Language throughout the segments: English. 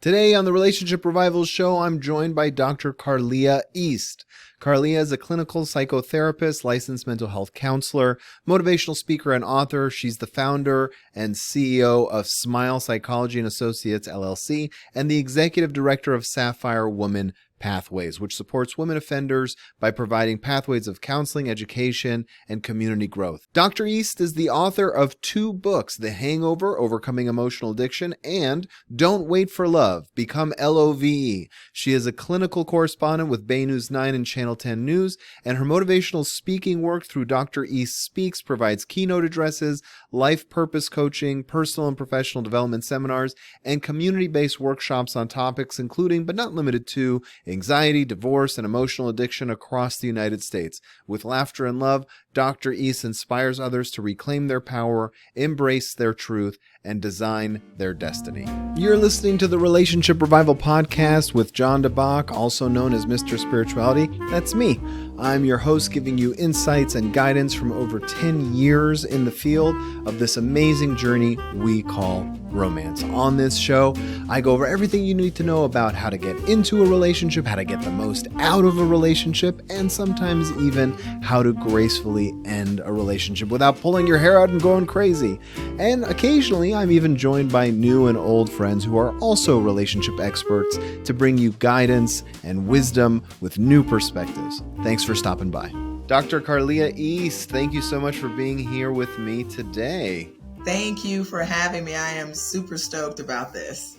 Today on the Relationship Revival Show, I'm joined by Dr. Carleah East. Carleah is a clinical psychotherapist, licensed mental health counselor, motivational speaker, and author. She's the founder and CEO of Smile Psychology and Associates, LLC, and the executive director of Sapphire Woman Pathways, which supports women offenders by providing pathways of counseling, education, and community growth. Dr. East is the author of 2 books, The Hangover, Overcoming Emotional Addiction, and Don't Wait for Love, Become LOVE. She is a clinical correspondent with Bay News 9 and Channel 10 News, and her motivational speaking work through Dr. East Speaks provides keynote addresses, life purpose coaching, personal and professional development seminars, and community-based workshops on topics including, but not limited to, anxiety, divorce, and emotional addiction across the United States. With laughter and love, Dr. East inspires others to reclaim their power, embrace their truth, and design their destiny. You're listening to the Relationship Revival Podcast with John DeBach, also known as Mr. Spirituality. That's me. I'm your host, giving you insights and guidance from over 10 years in the field of this amazing journey we call romance. On this show, I go over everything you need to know about how to get into a relationship, how to get the most out of a relationship, and sometimes even how to gracefully end a relationship without pulling your hair out and going crazy. And occasionally, I'm even joined by new and old friends who are also relationship experts to bring you guidance and wisdom with new perspectives. Thanks for stopping by. Dr. Carleah East, thank you so much for being here with me today. Thank you for having me. I am super stoked about this.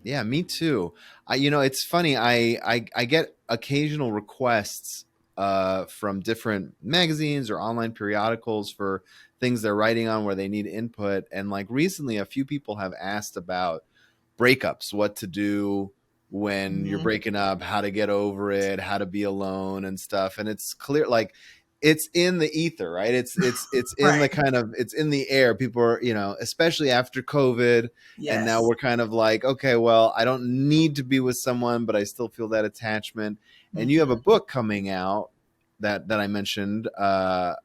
Yeah, me too. It's funny. I get occasional requests from different magazines or online periodicals for things they're writing on where they need input. And like recently, a few people have asked about breakups, what to do when you're breaking up, how to get over it, how to be alone and stuff. And it's clear, like, it's in the ether, right? It's in Right. the kind of, it's in the air. People are, especially after COVID. Yes. And now we're kind of like, okay, well, I don't need to be with someone, but I still feel that attachment. And you have a book coming out that I mentioned called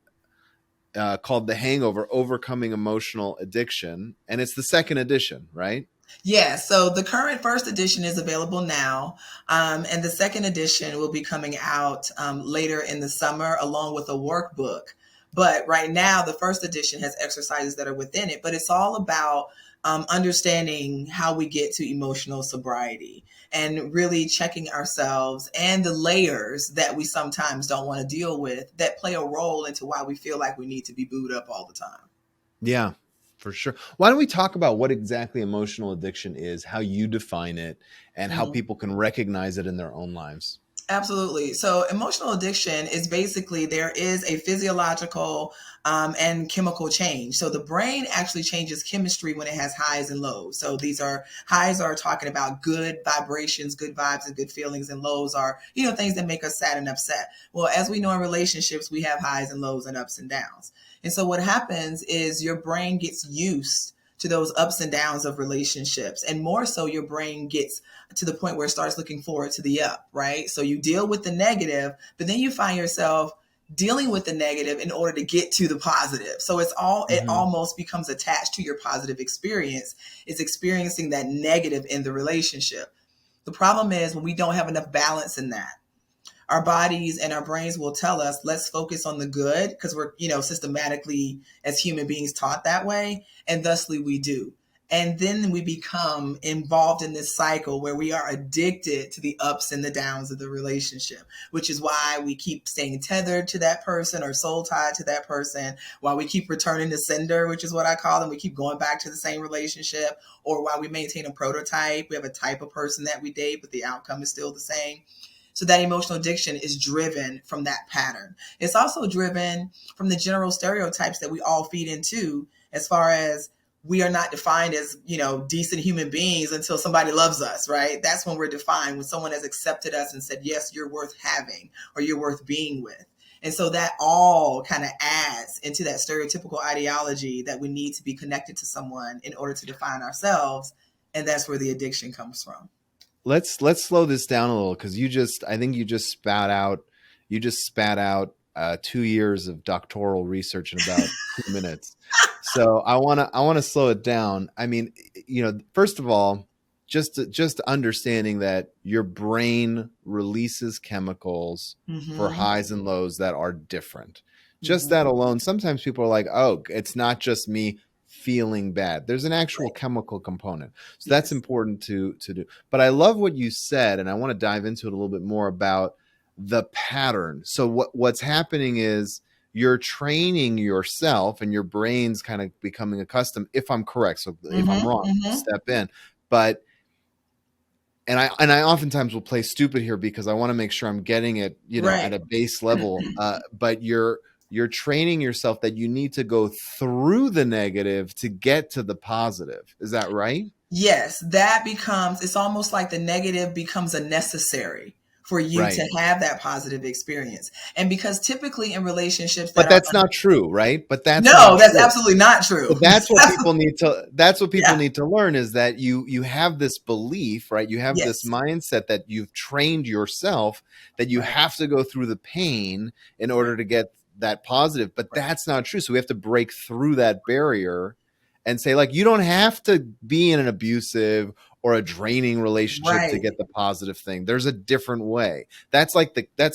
The Hangover, Overcoming Emotional Addiction. And it's the second edition, right? Yeah, so the current first edition is available now, and the second edition will be coming out later in the summer along with a workbook. But right now, the first edition has exercises that are within it, but it's all about understanding how we get to emotional sobriety and really checking ourselves and the layers that we sometimes don't want to deal with that play a role into why we feel like we need to be booed up all the time. Yeah. For sure. Why don't we talk about what exactly emotional addiction is, how you define it, and how people can recognize it in their own lives? Absolutely. So emotional addiction is basically there is a physiological and chemical change. So the brain actually changes chemistry when it has highs and lows. So these are highs are talking about good vibrations, good vibes and good feelings, and lows are, things that make us sad and upset. Well, as we know in relationships, we have highs and lows and ups and downs. And so what happens is your brain gets used to those ups and downs of relationships. And more so, your brain gets to the point where it starts looking forward to the up, right? So you deal with the negative, but then you find yourself dealing with the negative in order to get to the positive. So it almost becomes attached to your positive experience. It's experiencing that negative in the relationship. The problem is when we don't have enough balance in that, our bodies and our brains will tell us, let's focus on the good because we're, systematically as human beings taught that way. And thusly we do. And then we become involved in this cycle where we are addicted to the ups and the downs of the relationship, which is why we keep staying tethered to that person or soul tied to that person, while we keep returning to sender, which is what I call them. We keep going back to the same relationship, or while we maintain a prototype, we have a type of person that we date, but the outcome is still the same. So that emotional addiction is driven from that pattern. It's also driven from the general stereotypes that we all feed into, as far as we are not defined as, decent human beings until somebody loves us, right? That's when we're defined, when someone has accepted us and said, yes, you're worth having or you're worth being with. And so that all kind of adds into that stereotypical ideology that we need to be connected to someone in order to define ourselves. And that's where the addiction comes from. Let's slow this down a little, because I think you just spat out 2 years of doctoral research in about 2 minutes. So I want to slow it down. I mean, first of all, just understanding that your brain releases chemicals for Mm-hmm. highs and lows that are different. Just that Mm-hmm. alone, sometimes people are like, oh, it's not just me feeling bad. There's an actual Right. chemical component. So that's Yes. important to do. But I love what you said, and I want to dive into it a little bit more about the pattern. So what's happening is you're training yourself and your brain's kind of becoming accustomed, if I'm correct. So if I'm Mm-hmm. wrong, Mm-hmm. step in. But and I oftentimes will play stupid here because I want to make sure I'm getting it, Right. at a base level. But you're training yourself that you need to go through the negative to get to the positive. Is that right? Yes, that becomes, it's almost like the negative becomes a necessary for you Right. to have that positive experience. And because typically in relationships that But are, that's not true, right? But that's not no, that's true. absolutely not true. So that's what people Yeah. need to learn, is that you have this belief, right? You have this Yes. mindset that you've trained yourself that you Right. have to go through the pain in Right. order to get that positive, but Right. that's not true. So we have to break through that barrier and say, like, you don't have to be in an abusive or a draining relationship to Right. get the positive thing. There's a different way. That's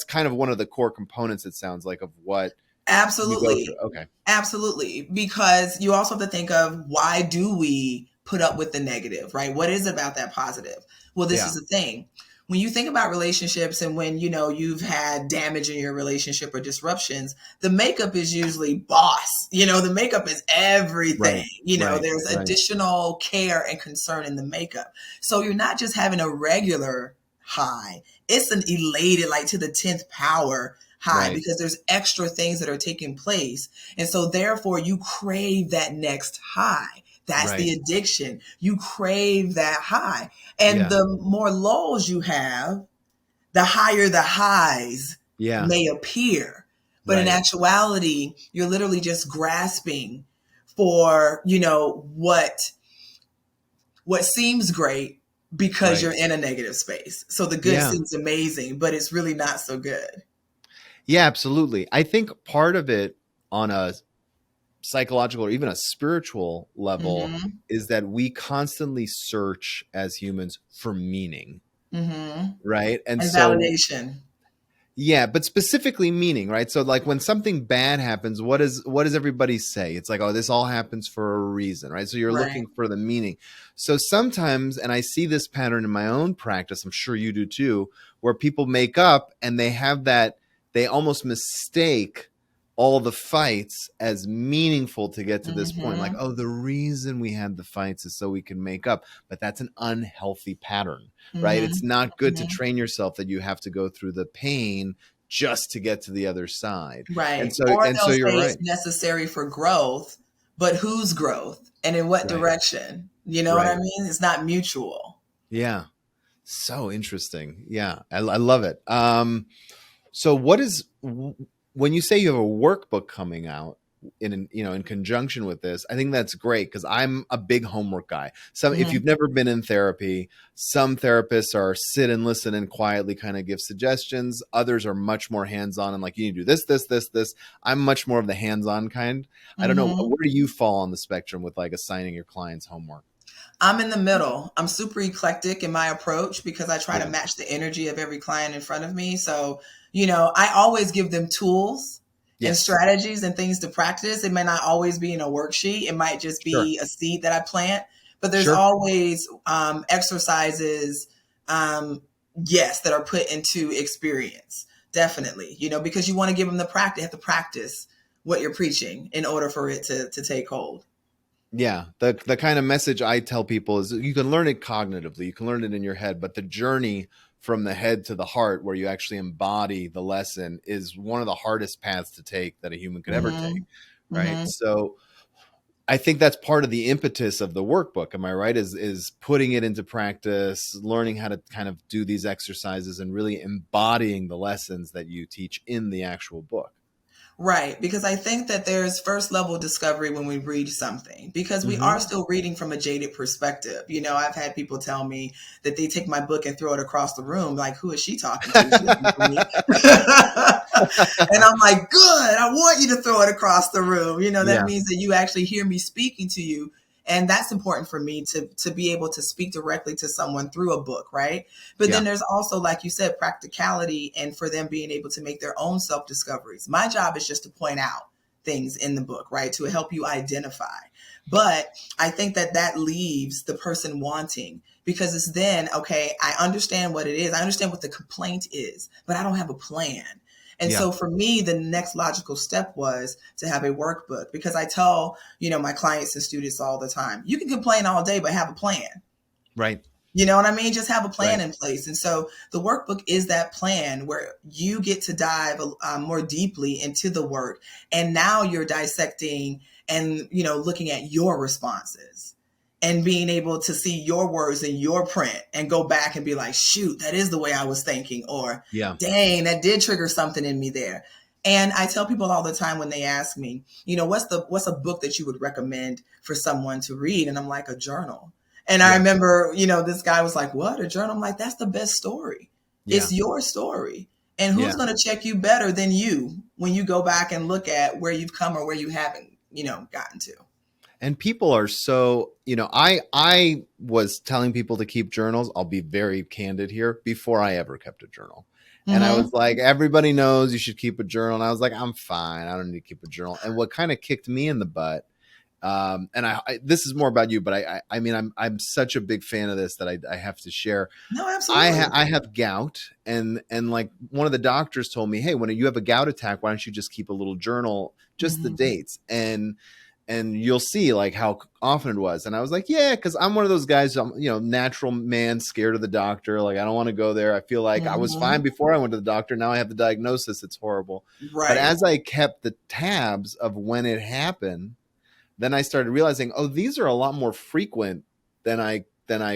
kind of one of the core components, it sounds like, of what you go through. Absolutely. Okay. Absolutely. Because you also have to think of, why do we put up with the negative, right? What is about that positive? Well, this is Yeah. the thing. When you think about relationships and when, you've had damage in your relationship or disruptions, the makeup is usually boss. The makeup is everything. Right. Right. There's Right. additional care and concern in the makeup. So you're not just having a regular high, it's an elated, like to the 10th power high, Right. because there's extra things that are taking place. And so therefore you crave that next high. That's the Right. addiction. You crave that high. And Yeah. the more lows you have, the higher the highs Yeah. may appear. But in Right. actuality, you're literally just grasping for, what seems great because Right. you're in a negative space. So the good Yeah. seems amazing, but it's really not so good. Yeah, absolutely. I think part of it on a psychological or even a spiritual level Mm-hmm. is that we constantly search as humans for meaning, Mm-hmm. right? And And so validation. yeah, but specifically meaning, right? So like when something bad happens, what does everybody say? It's like, oh, this all happens for a reason, right? So you're Right. looking for the meaning. So sometimes, and I see this pattern in my own practice, I'm sure you do too, where people make up and they have that, they almost mistake all the fights as meaningful to get to this point. Like, Mm-hmm. oh, the reason we had the fights is so we can make up. But that's an unhealthy pattern, right? Mm-hmm. It's not good to Mm-hmm. train yourself that you have to go through the pain just to get to the other side. And Right. so Or and so they'll you're say right. it's necessary for growth, but whose growth and in what Right. direction? You know what I Right. mean? It's not mutual. Yeah. So interesting. Yeah. I love it. So what is when you say you have a workbook coming out in conjunction with this, I think that's great because I'm a big homework guy. So if Mm-hmm. you've never been in therapy, some therapists are sit and listen and quietly kind of give suggestions. Others are much more hands-on and like, you need to do this, this, this, this. I'm much more of the hands-on kind. I don't know, Mm-hmm. where do you fall on the spectrum with like assigning your clients homework? I'm in the middle. I'm super eclectic in my approach because I try to Yeah. match the energy of every client in front of me. So, I always give them tools and Yes. strategies and things to practice. It may not always be in a worksheet, it might just Sure. be a seed that I plant, but there's Sure. always exercises, yes, that are put into experience. Definitely, because you want to give them the practice, have to practice what you're preaching in order for it to take hold. Yeah, the kind of message I tell people is you can learn it cognitively, you can learn it in your head, but the journey from the head to the heart, where you actually embody the lesson, is one of the hardest paths to take that a human could ever take, Mm-hmm. right? Mm-hmm. So I think that's part of the impetus of the workbook. Am I right? Is putting it into practice, learning how to kind of do these exercises, and really embodying the lessons that you teach in the actual book. Right, because I think that there's first level discovery when we read something, because we are Hmm. still reading from a jaded perspective. I've had people tell me that they take my book and throw it across the room, like, who is she talking to? She looking for me. And I'm like, good, I want you to throw it across the room. That Yeah. means that you actually hear me speaking to you And that's important for me to be able to speak directly to someone through a book, right? But Yeah. then there's also, like you said, practicality and for them being able to make their own self discoveries. My job is just to point out things in the book, right? To help you identify. But I think that that leaves the person wanting, because it's then, okay, I understand what it is. I understand what the complaint is, but I don't have a plan. And Yeah. so for me, the next logical step was to have a workbook, because I tell, my clients and students all the time, you can complain all day, but have a plan. Right. You know what I mean? Just have a plan Right. in place. And so the workbook is that plan where you get to dive more deeply into the work. And now you're dissecting and, looking at your responses and being able to see your words in your print and go back and be like, shoot, that is the way I was thinking. Or, Yeah. dang, that did trigger something in me there. And I tell people all the time when they ask me, what's a book that you would recommend for someone to read? And I'm like, a journal. And I Yeah. remember, this guy was like, what, a journal? I'm like, that's the best story. Yeah. It's your story. And who's Yeah. going to check you better than you when you go back and look at where you've come or where you haven't, gotten to? And people are so, I was telling people to keep journals. I'll be very candid here, before I ever kept a journal. And I was like, everybody knows you should keep a journal. And I was like, I'm fine. I don't need to keep a journal. And what kind of kicked me in the butt, and I this is more about you, but I mean, I'm such a big fan of this that I have to share. No, absolutely. I have gout, and like one of the doctors told me, hey, when you have a gout attack, why don't you just keep a little journal, just the dates, and you'll see like how often it was. And I was like, yeah, because I'm one of those guys, I'm, natural man, scared of the doctor. Like, I don't want to go there. I feel like I was fine before I went to the doctor. Now I have the diagnosis. It's horrible. Right. But as I kept the tabs of when it happened, then I started realizing, oh, these are a lot more frequent than I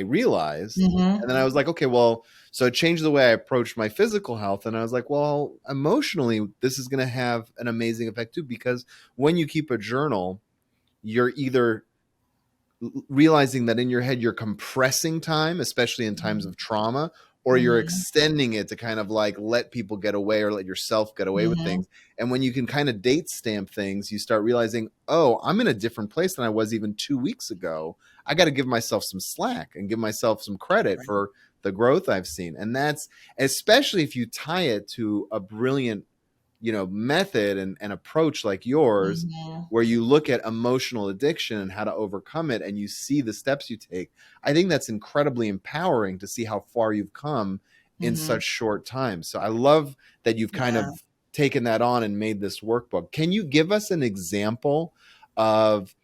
realized. And then I was like, okay, well, so it changed the way I approached my physical health. And I was like, well, emotionally, this is going to have an amazing effect too, because when you keep a journal, you're either realizing that in your head you're compressing time, especially in times of trauma, or you're extending it to kind of like let people get away or let yourself get away with things. And when you can kind of date stamp things, you start realizing, oh, I'm in a different place than I was even 2 weeks ago. I got to give myself some slack and give myself some credit for the growth I've seen. And that's especially if you tie it to a brilliant method and approach like yours, where you look at emotional addiction and how to overcome it, and you see the steps you take. I think that's incredibly empowering to see how far you've come in such short time. So I love that you've kind of taken that on and made this workbook. Can you give us an example of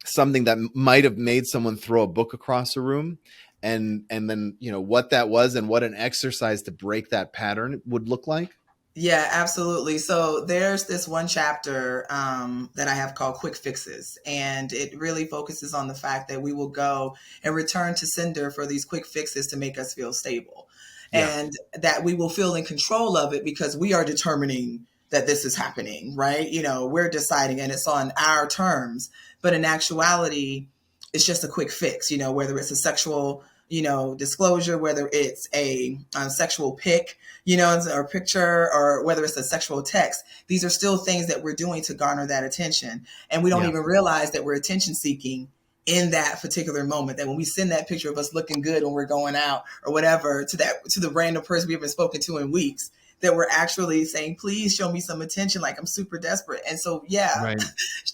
something that might have made someone throw a book across a room, and then what that was and what an exercise to break that pattern would look like? Yeah, absolutely. So there's this one chapter that I have called Quick Fixes, and it really focuses on the fact that we will go and return to sender for these quick fixes to make us feel stable, and that we will feel in control of it because we are determining that this is happening, right? We're deciding and it's on our terms, but in actuality, it's just a quick fix, whether it's a sexual disclosure, whether it's a sexual pic, or picture, or whether it's a sexual text. These are still things that we're doing to garner that attention. And we don't even realize that we're attention seeking in that particular moment, that when we send that picture of us looking good when we're going out or whatever to the random person we haven't spoken to in weeks, that we're actually saying, please show me some attention. Like, I'm super desperate. And so,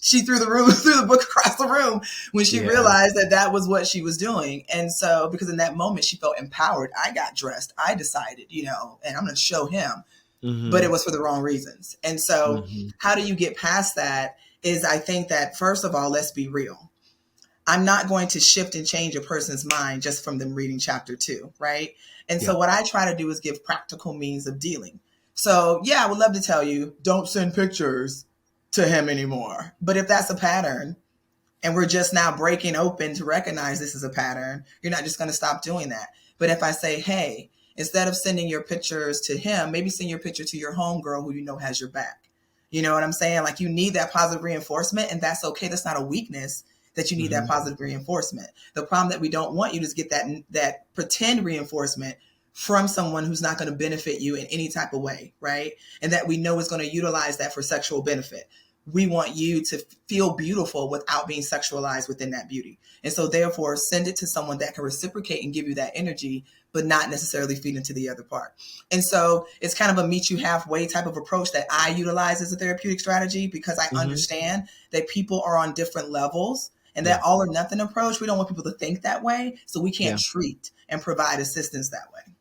she threw the book across the room when she realized that was what she was doing. And so, because in that moment she felt empowered, I got dressed, I decided, and I'm going to show him, but it was for the wrong reasons. And so how do you get past that is, I think that first of all, let's be real. I'm not going to shift and change a person's mind just from them reading chapter 2, right? And so what I try to do is give practical means of dealing. So I would love to tell you, don't send pictures to him anymore. But if that's a pattern and we're just now breaking open to recognize this is a pattern, you're not just going to stop doing that. But if I say, hey, instead of sending your pictures to him, maybe send your picture to your homegirl who has your back. You know what I'm saying? Like, you need that positive reinforcement, and that's okay. That's not a weakness that you need that positive reinforcement. The problem that we don't want you to get that pretend reinforcement from someone who's not going to benefit you in any type of way, right? And that we know is going to utilize that for sexual benefit. we want you to feel beautiful without being sexualized within that beauty. And so therefore send it to someone that can reciprocate and give you that energy, but not necessarily feed into the other part. And so it's kind of a meet you halfway type of approach that I utilize as a therapeutic strategy, because I understand that people are on different levels, and that Yeah. all or nothing approach, we don't want people to think that way. So we can't Yeah. treat and provide assistance that way.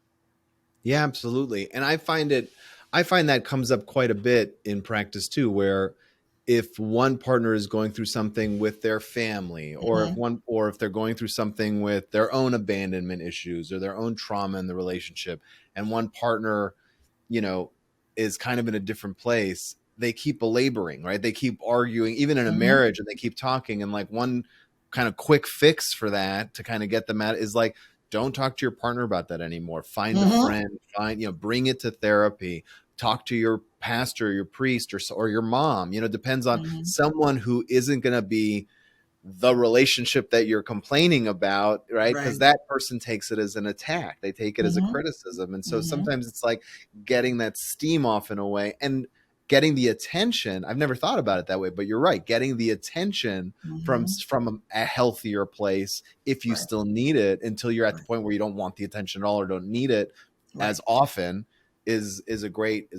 Yeah, absolutely. And I find that comes up quite a bit in practice too, where if one partner is going through something with their family, or if they're going through something with their own abandonment issues or their own trauma in the relationship, and one partner, you know, is kind of in a different place, they keep belaboring, right? They keep arguing, even in a Mm-hmm. marriage, and they keep talking. And like one kind of quick fix for that to kind of get them out is like, don't talk to your partner about that anymore. Find a Mm-hmm. friend, bring it to therapy, talk to your pastor, your priest, or your mom. Depends on Mm-hmm. someone who isn't going to be the relationship that you're complaining about, right? Because Right. that person takes it as an attack. They take it as a Mm-hmm. criticism. And so Mm-hmm. sometimes it's like getting that steam off in a way and getting the attention. I've never thought about it that way, but you're right. Getting the attention from Mm-hmm. a healthier place, if you Right. still need it, until you're at the Right. point where you don't want the attention at all or don't need it Right. as often, is a great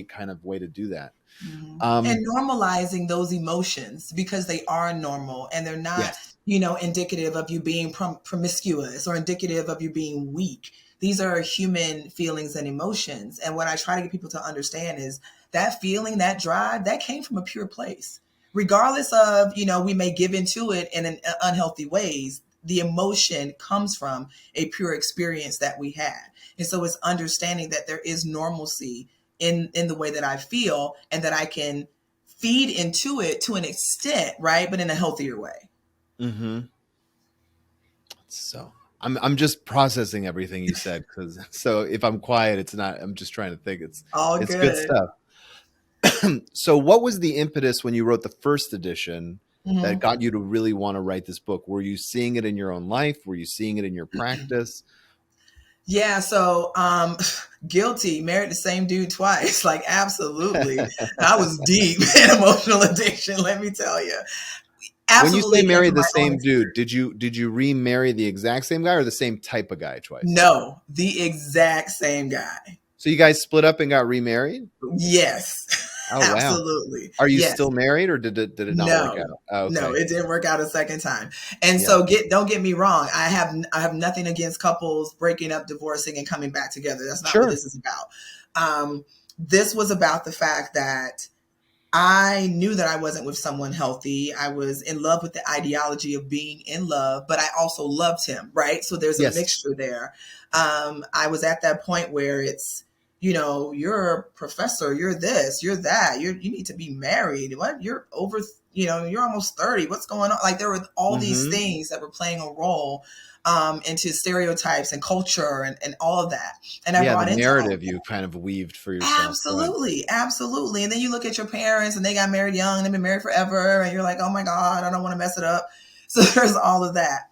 kind of way to do that. Mm-hmm. Um, And normalizing those emotions, because they are normal and they're not, yes. indicative of you being promiscuous or indicative of you being weak. These are human feelings and emotions. And what I try to get people to understand is that feeling, that drive, that came from a pure place. Regardless of, we may give into it in an unhealthy ways, the emotion comes from a pure experience that we had. And so it's understanding that there is normalcy in the way that I feel, and that I can feed into it to an extent, right? But in a healthier way. Mm-hmm. So I'm just processing everything you said, because so if I'm quiet, it's not. I'm just trying to think. All It's good good. stuff. So what was the impetus when you wrote the first edition that Mm-hmm. got you to really want to write this book? Were you seeing it in your own life? Were you seeing it in your practice? Yeah, so guilty, married the same dude twice. Like, absolutely. I was deep in emotional addiction, let me tell you. When you say Absolutely came marry from the my own same dude, experience. did you remarry the exact same guy or the same type of guy twice? No, the exact same guy. So you guys split up and got remarried? Yes, Oh wow. absolutely. Are you Yes. still married, or did it not work No, out? Oh, no, okay. it didn't work out a second time. And Yeah. so don't get me wrong. I have nothing against couples breaking up, divorcing, and coming back together. That's not what Sure. this is about. This was about the fact that I knew that I wasn't with someone healthy. I was in love with the ideology of being in love, but I also loved him, right? So there's a Yes. mixture there. I was at that point where it's, you're a professor, you're this, you're that, you need to be married. What? You're over, you're almost 30. What's going on? Like, there were all these Mm-hmm. things that were playing a role into stereotypes and culture and all of that. And I Yeah, the brought into all of narrative you that. kind of weaved for yourself. Go ahead. Absolutely, absolutely. And then you look at your parents and they got married young, they've been married forever, and you're like, oh my God, I don't want to mess it up. So there's all of that.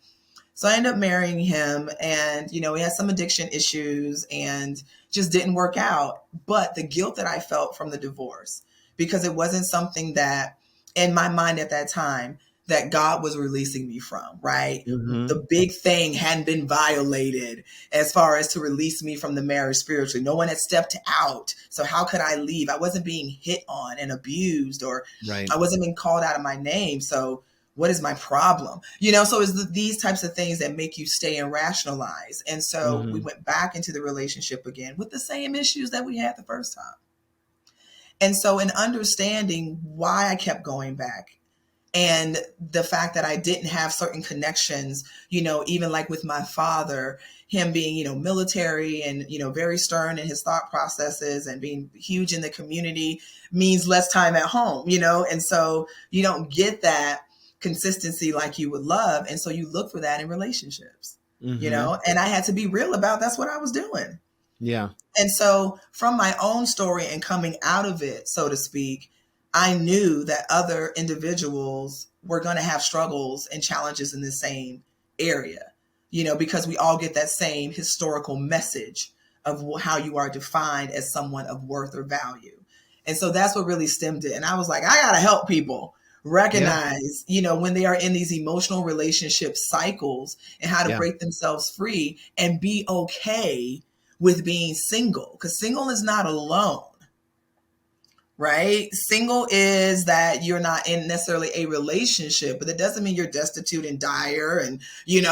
So I ended up marrying him, and we had some addiction issues and just didn't work out. But the guilt that I felt from the divorce, because it wasn't something that in my mind at that time that God was releasing me from, right? Mm-hmm. The big thing hadn't been violated as far as to release me from the marriage spiritually. No one had stepped out. So how could I leave? I wasn't being hit on and abused, or Right. I wasn't being called out of my name. So what is my problem? So it's these types of things that make you stay and rationalize. And so we Mm-hmm. went back into the relationship again with the same issues that we had the first time. And so in understanding why I kept going back, and the fact that I didn't have certain connections, even like with my father, him being, military and, very stern in his thought processes and being huge in the community means less time at home, and so you don't get that consistency like you would love. And so you look for that in relationships, Mm-hmm. and I had to be real about that's what I was doing. Yeah. And so from my own story and coming out of it, so to speak, I knew that other individuals were going to have struggles and challenges in the same area, because we all get that same historical message of how you are defined as someone of worth or value. And so that's what really stemmed it. And I was like, I got to help people Yeah. recognize, when they are in these emotional relationship cycles and how to Yeah. break themselves free and be okay with being single. Because single is not alone, right? Single is that you're not in necessarily a relationship, but it doesn't mean you're destitute and dire and, and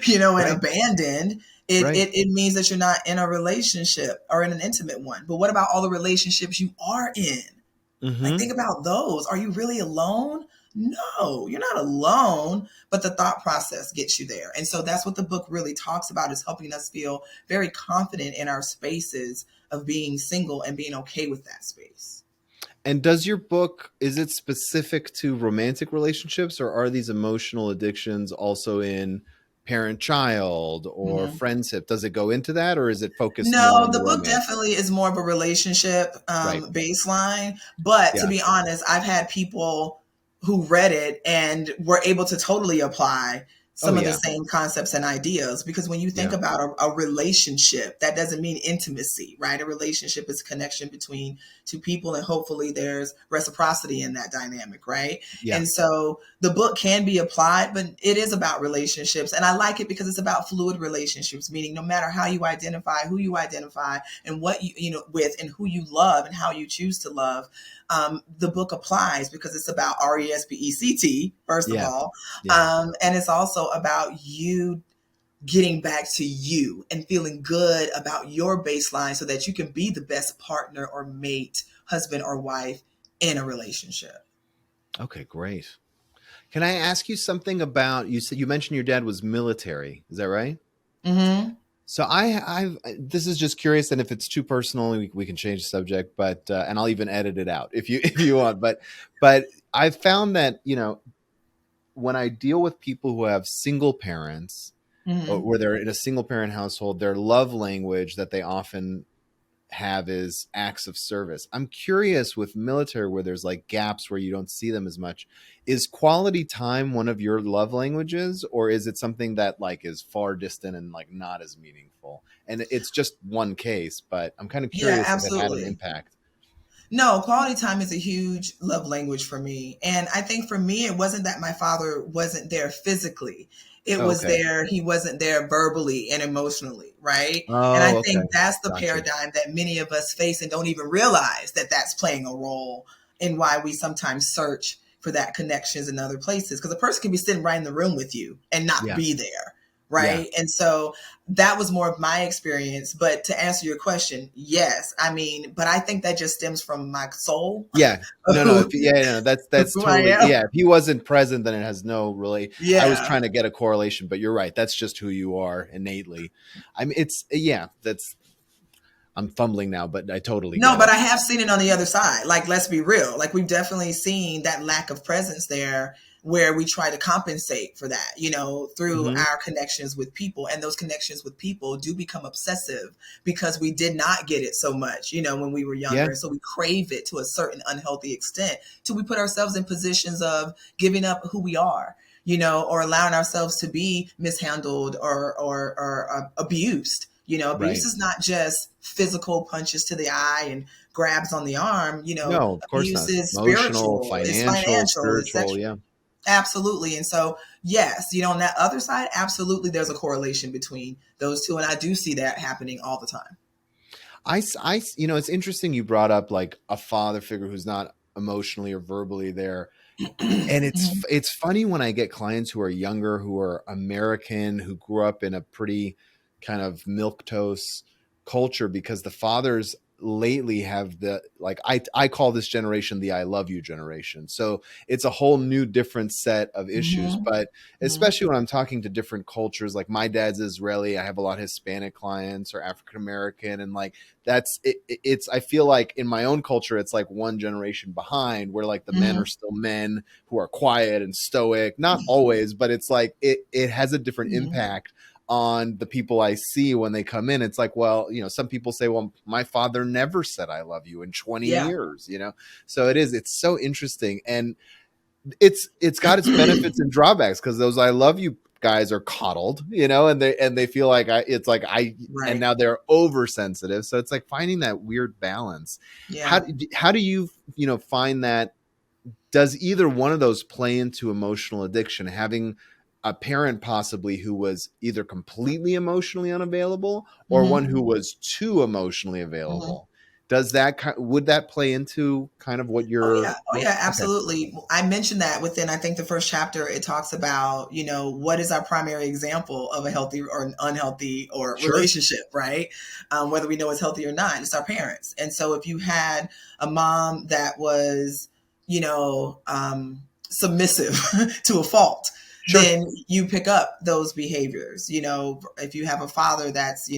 Right. abandoned. It, Right. it, it means that you're not in a relationship or in an intimate one. But what about all the relationships you are in? Like, Mm-hmm. think about those. Are you really alone? No, you're not alone, but the thought process gets you there. And so that's what the book really talks about, is helping us feel very confident in our spaces of being single and being okay with that space. And does your book, is it specific to romantic relationships, or are these emotional addictions also in parent child or Mhm. friendship? Does it go into that, or is it focused more No, on the the book romance? definitely is more of a relationship Right. baseline. But to Yeah. be honest, I've had people who read it and were able to totally apply Oh some of the yeah. same concepts and ideas. Because when you think Yeah. about a relationship, that doesn't mean intimacy, right? A relationship is a connection between two people, and hopefully there's reciprocity in that dynamic, right? Yeah. And so the book can be applied, but it is about relationships. And I like it because it's about fluid relationships, meaning no matter how you identify, who you identify, and what with, and who you love and how you choose to love, the book applies because it's about RESPECT, first of Yeah. all. Yeah. And it's also about you getting back to you and feeling good about your baseline so that you can be the best partner or mate, husband or wife in a relationship. Okay, great. Can I ask you something about, you said, you mentioned your dad was military. Is that right? Mm-hmm. So I've, this is just curious, and if it's too personal, we can change the subject, but and I'll even edit it out if you if you want. But I've found that, when I deal with people who have single parents, or Mm-hmm. where they're in a single parent household, their love language that they often have is acts of service. I'm curious, with military, where there's like gaps where you don't see them as much, is quality time one of your love languages, or is it something that like is far distant and like not as meaningful? And it's just one case, but I'm kind of Yeah, curious if it had an absolutely. impact. No, quality time is a huge love language for me. And I think for me, it wasn't that my father wasn't there physically. It Oh, was okay. there, he wasn't there verbally and emotionally, right? And I Oh, okay. think that's the Gotcha. paradigm that many of us face and don't even realize that that's playing a role in why we sometimes search for that connections in other places. Because a person can be sitting right in the room with you and not Yeah. be there, Yeah. right? And so that was more of my experience. But to answer your question, yes. I mean, but I think that just stems from my soul Yeah. of No, no. If yeah, no, that's who I totally, am. yeah. If he wasn't present, then it has no really. I was Yeah. trying to get a correlation, but you're right. That's just who you are innately. I mean, it's yeah. That's, I'm fumbling now, but I totally No, get but it. I have seen it on the other side. Like, let's be real. Like, we've definitely seen that lack of presence there where we try to compensate for that, through Hmm. our connections with people. And those connections with people do become obsessive because we did not get it so much, when we were Yeah. younger. So we crave it to a certain unhealthy extent till we put ourselves in positions of giving up who we are, or allowing ourselves to be mishandled or abused. Abuse Right. is not just physical punches to the eye and grabs on the arm. No, of course Abuse not. is Emotional, spiritual, it's financial, financial, it's spiritual. sexual. Yeah. Absolutely. And so, yes, on that other side, absolutely, there's a correlation between those two. And I do see that happening all the time. It's interesting you brought up like a father figure who's not emotionally or verbally there. And Mhm. it's funny when I get clients who are younger, who are American, who grew up in a pretty kind of milquetoast culture, because the fathers lately have the, like, I call this generation the I love you generation. So it's a whole new different set of issues. Mhm. But Mhm. especially when I'm talking to different cultures, like my dad's Israeli, I have a lot of Hispanic clients or African American, and like it's, I feel like in my own culture it's like one generation behind, where like the men are Mhm. still men who are quiet and stoic, not always, but it's like it has a different Mhm. impact on the people I see when they come in. It's like, well, some people say, well, my father never said I love you in 20 Yeah. years. So it's so interesting, and it's got its benefits and drawbacks, because those I love you guys are coddled, and they feel like and Right. now they're oversensitive. So it's like finding that weird balance. Yeah. How do you, find that? Does either one of those play into emotional addiction? Having a parent possibly who was either completely emotionally unavailable or one Hmm. who was too emotionally Hmm. available. Would that play into kind of what Oh you're? yeah, oh yeah, Okay, absolutely. I mentioned that within, I think, the first chapter. It talks about, what is our primary example of a healthy or an unhealthy or sure, relationship, right? Whether we know it's healthy or not, it's our parents. And so if you had a mom that was, submissive to a fault, sure, then you pick up those behaviors. If you have a father that's,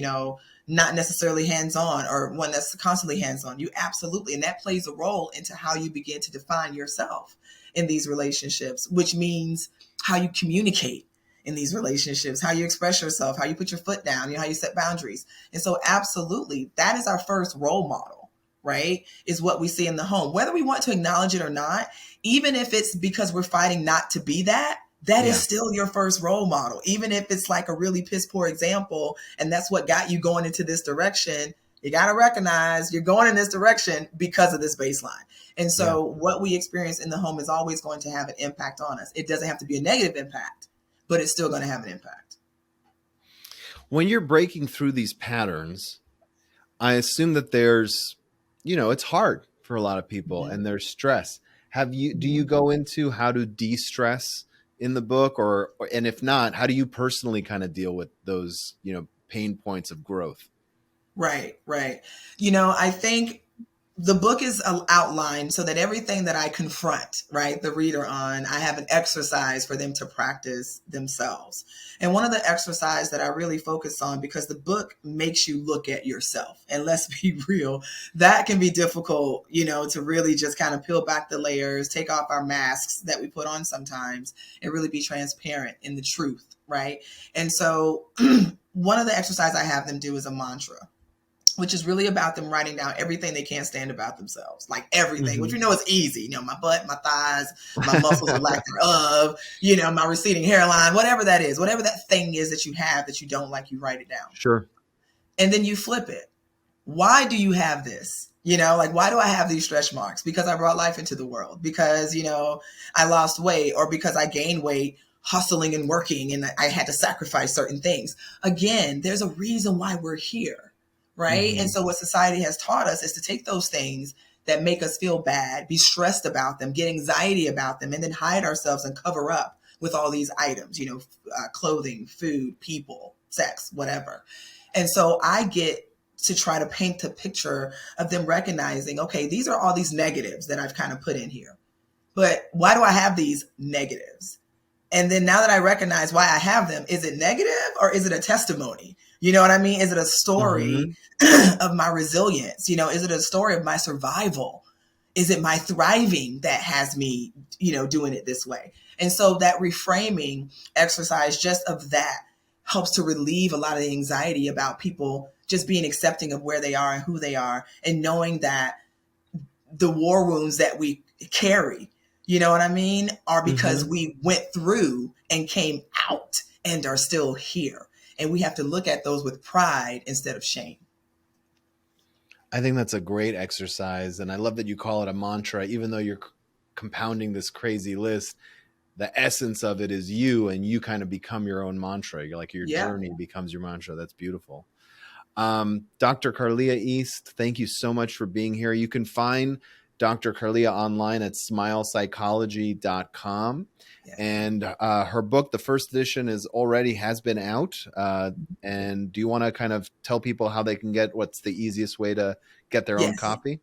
not necessarily hands-on, or one that's constantly hands-on, you absolutely, and that plays a role into how you begin to define yourself in these relationships, which means how you communicate in these relationships, how you express yourself, how you put your foot down, how you set boundaries. And so absolutely, that is our first role model, right? Is what we see in the home, whether we want to acknowledge it or not. Even if it's because we're fighting not to be that, that is yeah, still your first role model. Even if it's like a really piss poor example, and that's what got you going into this direction, you got to recognize you're going in this direction because of this baseline. And yeah. so what we experience in the home is always going to have an impact on us. It doesn't have to be a negative impact, but it's still going to have an impact. When you're breaking through these patterns, I assume that it's hard for a lot of people Mm-hmm. and there's stress. Do you Mm-hmm. go into how to de-stress in the book, and if not, how do you personally kind of deal with those, pain points of growth? Right, right. I think the book is outlined so that everything that I confront, right, the reader on, I have an exercise for them to practice themselves. And one of the exercise that I really focus on, because the book makes you look at yourself, and let's be real, that can be difficult, to really just kind of peel back the layers, take off our masks that we put on sometimes, and really be transparent in the truth, right? And so one of the exercises I have them do is a mantra, which is really about them writing down everything they can't stand about themselves, like everything, which Hmm. we know is easy. My butt, my thighs, my muscles, or lack thereof, my receding hairline, whatever that is, whatever that thing is that you have that you don't like, you write it down. Sure. And then you flip it. Why do you have this? Like, why do I have these stretch marks? Because I brought life into the world, because, I lost weight, or because I gained weight hustling and working and I had to sacrifice certain things. Again, there's a reason why we're here, right? And Hmm. so what society has taught us is to take those things that make us feel bad, be stressed about them, get anxiety about them, and then hide ourselves and cover up with all these items, clothing, food, people, sex, whatever. And so I get to try to paint the picture of them recognizing, okay, these are all these negatives that I've kind of put in here. But why do I have these negatives? And then now that I recognize why I have them, is it negative or is it a testimony? You know what I mean? Is it a story Hmm. of my resilience? Is it a story of my survival? Is it my thriving that has me, doing it this way? And so that reframing exercise, just of that, helps to relieve a lot of the anxiety about people just being accepting of where they are and who they are, and knowing that the war wounds that we carry, you know what I mean, are because Hmm. we went through and came out and are still here. And we have to look at those with pride instead of shame. I think that's a great exercise, and I love that you call it a mantra, even though you're compounding this crazy list. The essence of it is you, and you kind of become your own mantra. You're like, your Yeah. journey becomes your mantra. That's beautiful. Dr. Carleah East, thank you so much for being here. You can find Dr. Carleah online at smilepsychology.com. Yeah. And her book, the first edition, has been out. And do you want to kind of tell people how they can what's the easiest way to get their own Yes. copy?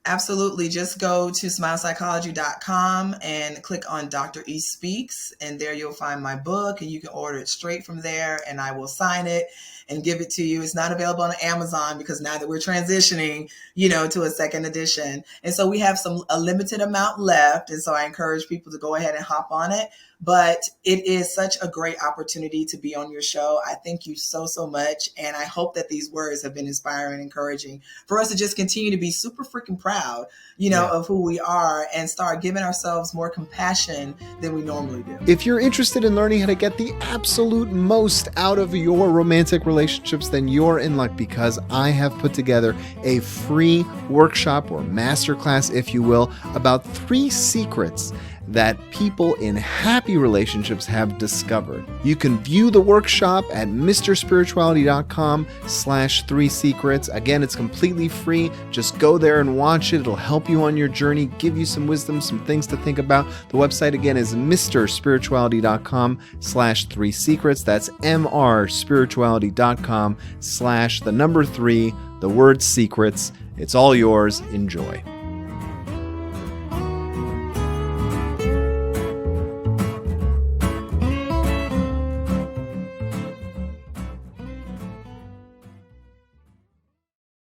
Absolutely. Just go to smilepsychology.com and click on Dr. E Speaks, and there you'll find my book, and you can order it straight from there, and I will sign it and give it to you. It's not available on Amazon because now that we're transitioning, to a second edition. And so we have a limited amount left. And so I encourage people to go ahead and hop on it. But it is such a great opportunity to be on your show. I thank you so, so much. And I hope that these words have been inspiring and encouraging for us to just continue to be super freaking proud, of who we are and start giving ourselves more compassion than we normally do. If you're interested in learning how to get the absolute most out of your romantic relationships, then you're in luck, because I have put together a free workshop or masterclass, if you will, about 3 secrets that people in happy relationships have discovered. You can view the workshop at mrspirituality.com/3 secrets. Again, it's completely free. Just go there and watch it. It'll help you on your journey, give you some wisdom, some things to think about. The website again is mrspirituality.com/3 secrets. That's mrspirituality.com/3, the word secrets. It's all yours. Enjoy.